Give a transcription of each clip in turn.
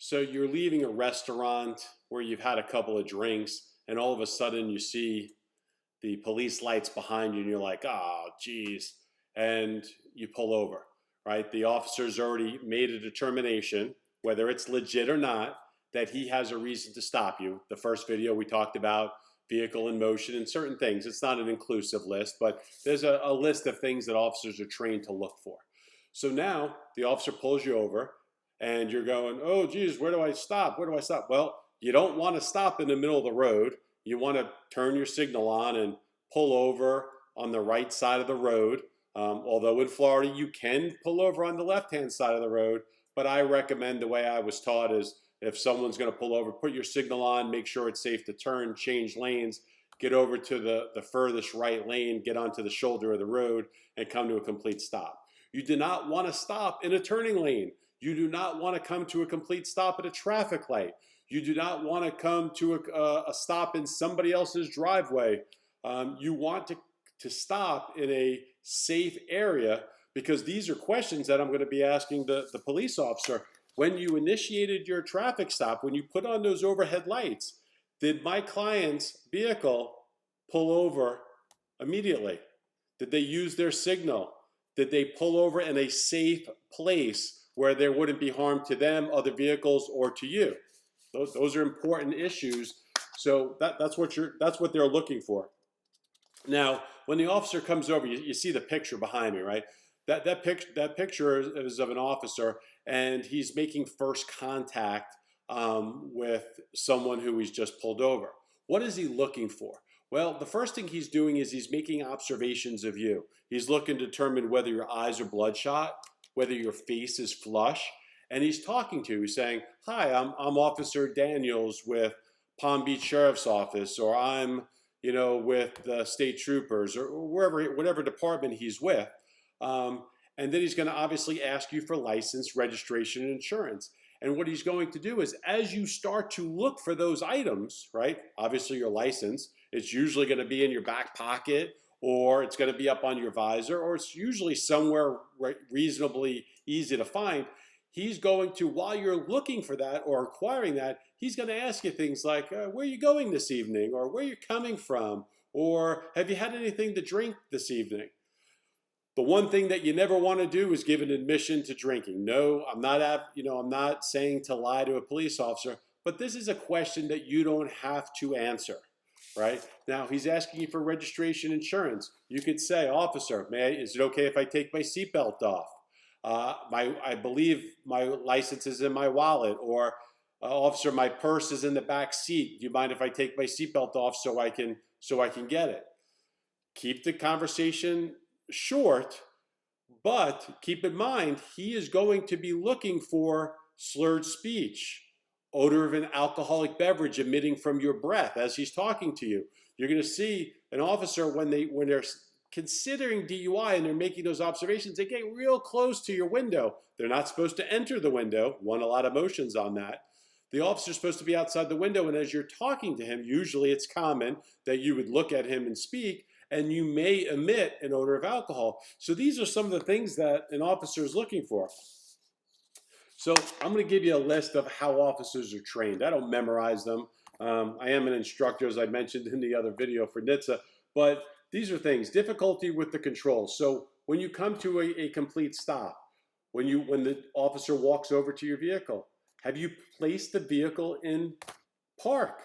So you're leaving a restaurant where you've had a couple of drinks, and all of a sudden you see the police lights behind you, and you're like, oh, geez. And you pull over, right? The officer's already made a determination, whether it's legit or not, that he has a reason to stop you. The first video we talked about vehicle in motion and certain things. It's not an inclusive list, but there's a list of things that officers are trained to look for. So now the officer pulls you over and you're going, oh, geez, where do I stop? Where do I stop? Well, you don't want to stop in the middle of the road. You want to turn your signal on and pull over on the right side of the road. Although in Florida, you can pull over on the left-hand side of the road, but I recommend the way I was taught is if someone's going to pull over, put your signal on, make sure it's safe to turn, change lanes, get over to the furthest right lane, get onto the shoulder of the road, and come to a complete stop. You do not want to stop in a turning lane. You do not want to come to a complete stop at a traffic light. You do not want to come to a stop in somebody else's driveway. You want to stop in a safe area, because these are questions that I'm going to be asking the police officer. When you initiated your traffic stop, when you put on those overhead lights, did my client's vehicle pull over immediately? Did they use their signal? Did they pull over in a safe place where there wouldn't be harm to them, other vehicles, or to you? Those are important issues. So that's what they're looking for. Now, when the officer comes over, you see the picture behind me, right? That picture is of an officer, and he's making first contact with someone who he's just pulled over. What is he looking for? Well, the first thing he's doing is he's making observations of you. He's looking to determine whether your eyes are bloodshot, whether your face is flush, and he's talking to you. He's saying, hi, I'm Officer Daniels with Palm Beach Sheriff's Office, or I'm with the state troopers, or whatever department he's with. And then he's going to obviously ask you for license, registration, and insurance. And what he's going to do is, as you start to look for those items, right? Obviously your license, it's usually going to be in your back pocket, or it's going to be up on your visor, or it's usually somewhere reasonably easy to find. He's going to, while you're looking for that or acquiring that, he's going to ask you things like, where are you going this evening? Or where are you coming from? Or have you had anything to drink this evening? The one thing that you never want to do is give an admission to drinking. No, I'm not saying to lie to a police officer, but this is a question that you don't have to answer, right? Now, he's asking you for registration insurance. You could say, officer, is it okay if I take my seatbelt off? I believe my license is in my wallet, or officer, my purse is in the back seat. Do you mind if I take my seatbelt off so I can get it? Keep the conversation short, but keep in mind, he is going to be looking for slurred speech, odor of an alcoholic beverage emitting from your breath as he's talking to you. You're going to see an officer when they're considering DUI and they're making those observations, they get real close to your window. They're not supposed to enter the window. A lot of motions on that. The officer's supposed to be outside the window, and as you're talking to him, usually it's common that you would look at him and speak, and you may emit an odor of alcohol. So these are some of the things that an officer is looking for. So I'm going to give you a list of how officers are trained. I don't memorize them. I am an instructor, as I mentioned in the other video for NHTSA, but these are things. Difficulty with the controls. So when you come to a complete stop, when the officer walks over to your vehicle, have you placed the vehicle in park?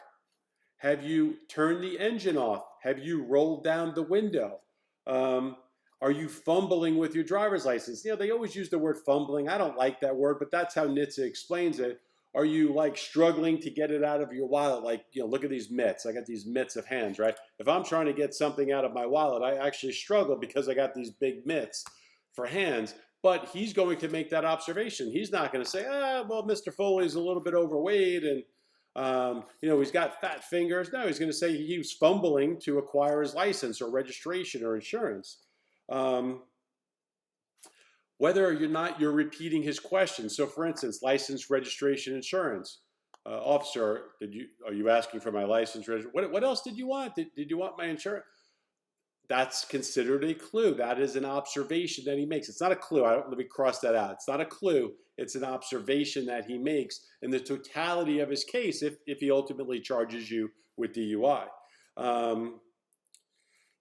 Have you turned the engine off? Have you rolled down the window? Are you fumbling with your driver's license? They always use the word fumbling. I don't like that word, but that's how NHTSA explains it. Are you struggling to get it out of your wallet? Look at these mitts. I got these mitts of hands, right? If I'm trying to get something out of my wallet, I actually struggle because I got these big mitts for hands. But he's going to make that observation. He's not going to say, well, Mr. Foley's a little bit overweight and he's got fat fingers. No, he's going to say he was fumbling to acquire his license or registration or insurance. Whether or not you're repeating his questions. So for instance, license, registration, insurance. Officer, are you asking for my license? What else did you want? Did you want my insurance? That's considered a clue. That is an observation that he makes. It's not a clue. Let me cross that out. It's not a clue. It's an observation that he makes in the totality of his case if he ultimately charges you with DUI.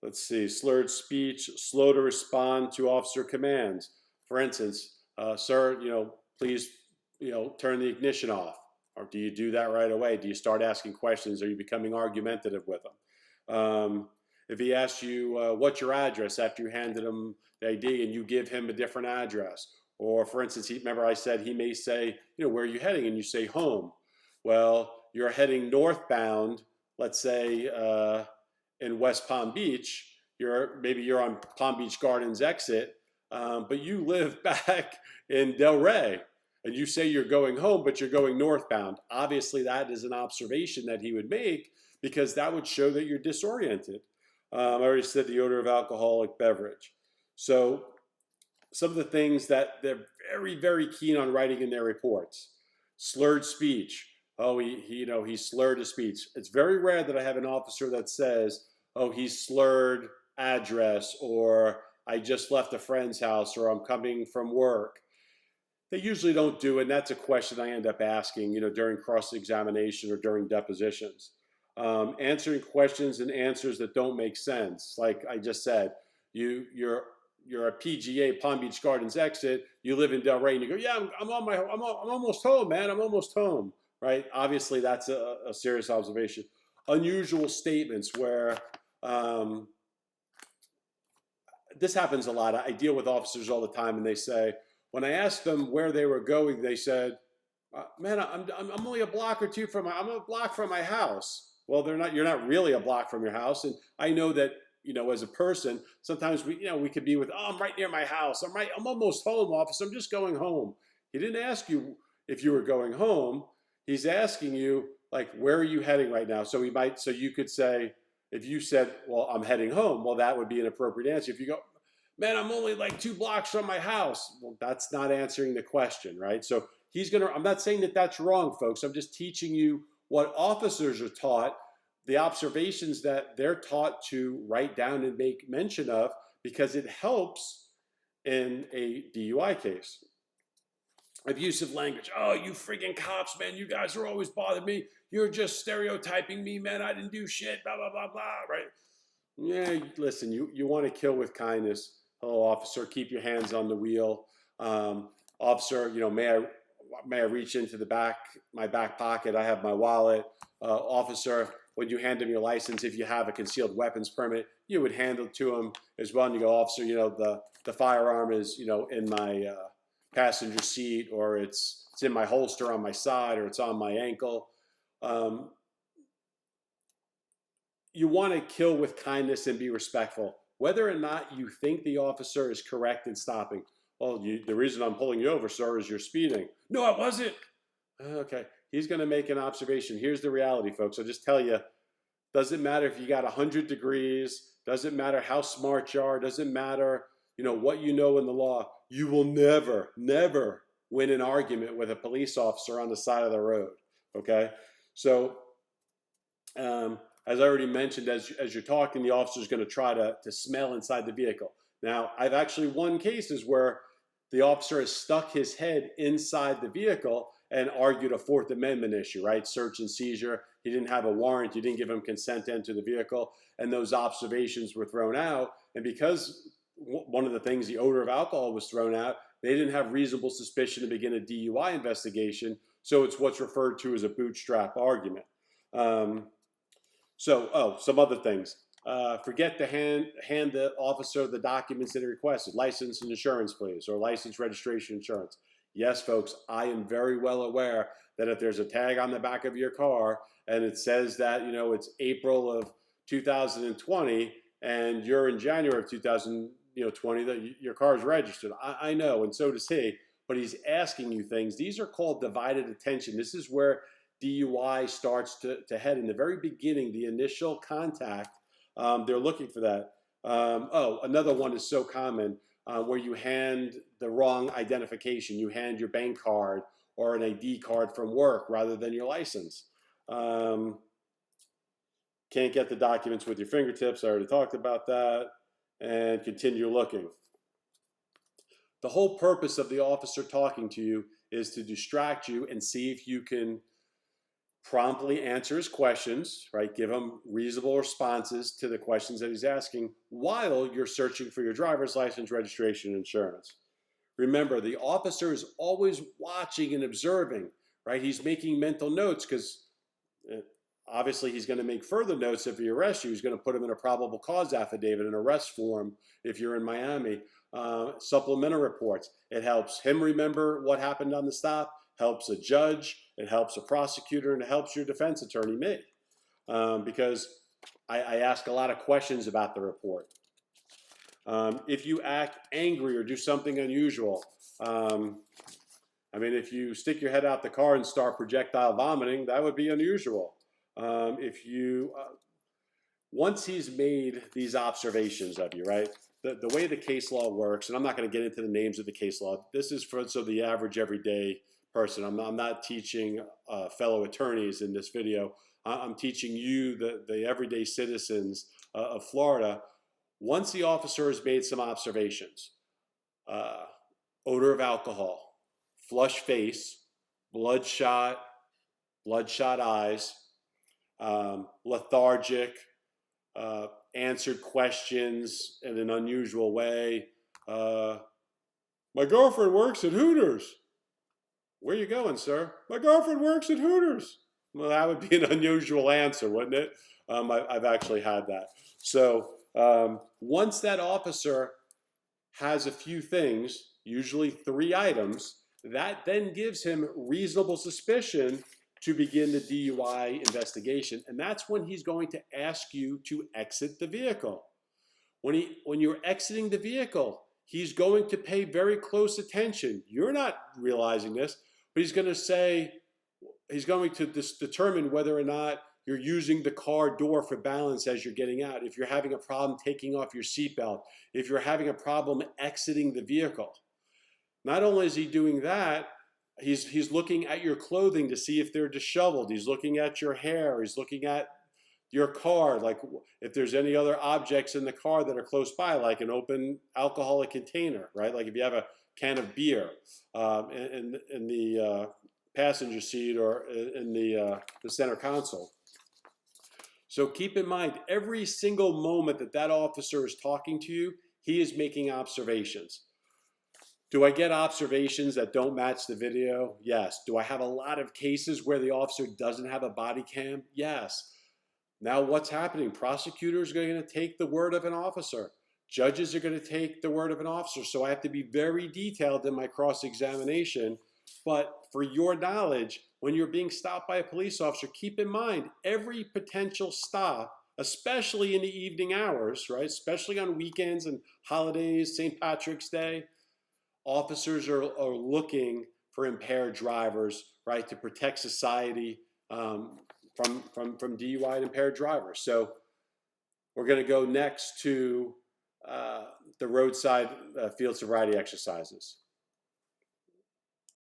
Let's see, slurred speech, slow to respond to officer commands. For instance, sir, please, turn the ignition off. Or do you do that right away? Do you start asking questions? Are you becoming argumentative with him? If he asks you, what's your address after you handed him the ID and you give him a different address? Or for instance, remember I said he may say, where are you heading? And you say home. Well, you're heading northbound, let's say in West Palm Beach. Maybe you're on Palm Beach Gardens exit, but you live back in Delray. And you say you're going home, but you're going northbound. Obviously, that is an observation that he would make because that would show that you're disoriented. I already said the odor of alcoholic beverage. So some of the things that they're very, very keen on writing in their reports. Slurred speech. Oh, he slurred his speech. It's very rare that I have an officer that says, oh, he slurred address, or I just left a friend's house, or I'm coming from work. They usually don't do it, and that's a question I end up asking, during cross-examination or during depositions. Answering questions and answers that don't make sense. Like I just said, you're a PGA, Palm Beach Gardens exit. You live in Delray, and you go, yeah, I'm almost home, man. I'm almost home, right? Obviously, that's a serious observation. Unusual statements where this happens a lot. I deal with officers all the time, and they say, when I asked them where they were going, they said, man, I'm only a block or two I'm a block from my house. Well, you're not really a block from your house. And I know that, as a person, sometimes we could be with, oh, I'm right near my house. I'm almost home, officer. I'm just going home. He didn't ask you if you were going home. He's asking you, like, where are you heading right now? So you could say, if you said, well, I'm heading home, well, that would be an appropriate answer. If you go, man, I'm only like 2 blocks from my house. Well, that's not answering the question, right? So I'm not saying that that's wrong, folks. I'm just teaching you what officers are taught, the observations that they're taught to write down and make mention of, because it helps in a DUI case. Abusive language. Oh, you freaking cops, man. You guys are always bothering me. You're just stereotyping me, man. I didn't do shit, blah, blah, blah, blah, right? Yeah, listen, you want to kill with kindness. Hello, officer, keep your hands on the wheel. Officer, may I reach into my back pocket? I have my wallet. Officer, when you hand him your license, if you have a concealed weapons permit, you would hand it to him as well. And you go, officer, the firearm is, in my passenger seat, or it's in my holster on my side, or it's on my ankle. You want to kill with kindness and be respectful. Whether or not you think the officer is correct in stopping. Well, the reason I'm pulling you over, sir, is you're speeding. No, I wasn't. Okay. He's going to make an observation. Here's the reality, folks. I'll just tell you, doesn't matter if you got 100 degrees, doesn't matter how smart you are, doesn't matter, what you know in the law. You will never, never win an argument with a police officer on the side of the road. Okay? So, as I already mentioned, as you're talking, the officer is going to try to smell inside the vehicle. Now, I've actually won cases where the officer has stuck his head inside the vehicle and argued a Fourth Amendment issue, right? Search and seizure. He didn't have a warrant. You didn't give him consent to enter the vehicle. And those observations were thrown out. And because one of the things, the odor of alcohol was thrown out, they didn't have reasonable suspicion to begin a DUI investigation. So it's what's referred to as a bootstrap argument. Some other things. Forget to hand the officer the documents that he requested. License and insurance, please, or license, registration, insurance. Yes, folks, I am very well aware that if there's a tag on the back of your car and it says that, it's April of 2020 and you're in January of 2020, that your car is registered. I know, and so does he, but he's asking you things. These are called divided attention. This is where DUI starts to head in the very beginning, the initial contact. They're looking for that. Another one is so common where you hand the wrong identification. You hand your bank card or an ID card from work rather than your license. Can't get the documents with your fingertips. I already talked about that. And continue looking. The whole purpose of the officer talking to you is to distract you and see if you can promptly answer his questions, right? Give him reasonable responses to the questions that he's asking while you're searching for your driver's license, registration, and insurance. Remember, the officer is always watching and observing, right? He's making mental notes because obviously he's going to make further notes if he arrests you. He's going to put him in a probable cause affidavit, an arrest form if you're in Miami, supplemental reports. It helps him remember what happened on the stop, helps a judge, it helps a prosecutor, and it helps your defense attorney, me, because I ask a lot of questions about the report. If you act angry or do something unusual, I mean, if you stick your head out the car and start projectile vomiting, that would be unusual. Once he's made these observations of you, right? The way the case law works, and I'm not going to get into the names of the case law. This is for the average everyday person. I'm not teaching fellow attorneys in this video. I'm teaching you, the everyday citizens of Florida. Once the officer has made some observations, odor of alcohol, flush face, bloodshot eyes, lethargic, answered questions in an unusual way. My girlfriend works at Hooters. Where you going, sir? My girlfriend works at Hooters. Well, that would be an unusual answer, wouldn't it? I've actually had that. So once that officer has a few things, usually 3 items, that then gives him reasonable suspicion to begin the DUI investigation. And that's when he's going to ask you to exit the vehicle. When you're exiting the vehicle, he's going to pay very close attention. You're not realizing this, but he's going to determine whether or not you're using the car door for balance as you're getting out, if you're having a problem taking off your seatbelt, if you're having a problem exiting the vehicle. Not only is he doing that, he's looking at your clothing to see if they're disheveled. He's looking at your hair. He's looking at your car, like if there's any other objects in the car that are close by, like an open alcoholic container, right? Like if you have a can of beer in the passenger seat or in the center console. So keep in mind, every single moment that officer is talking to you, he is making observations. Do I get observations that don't match the video? Yes. Do I have a lot of cases where the officer doesn't have a body cam? Yes. Now what's happening? Prosecutors are going to take the word of an officer. Judges are going to take the word of an officer. So I have to be very detailed in my cross-examination. But for your knowledge, when you're being stopped by a police officer, keep in mind every potential stop, especially in the evening hours, right? Especially on weekends and holidays, St. Patrick's Day, officers are looking for impaired drivers, right, to protect society from DUI and impaired drivers. So we're going to go next to the roadside field sobriety exercises.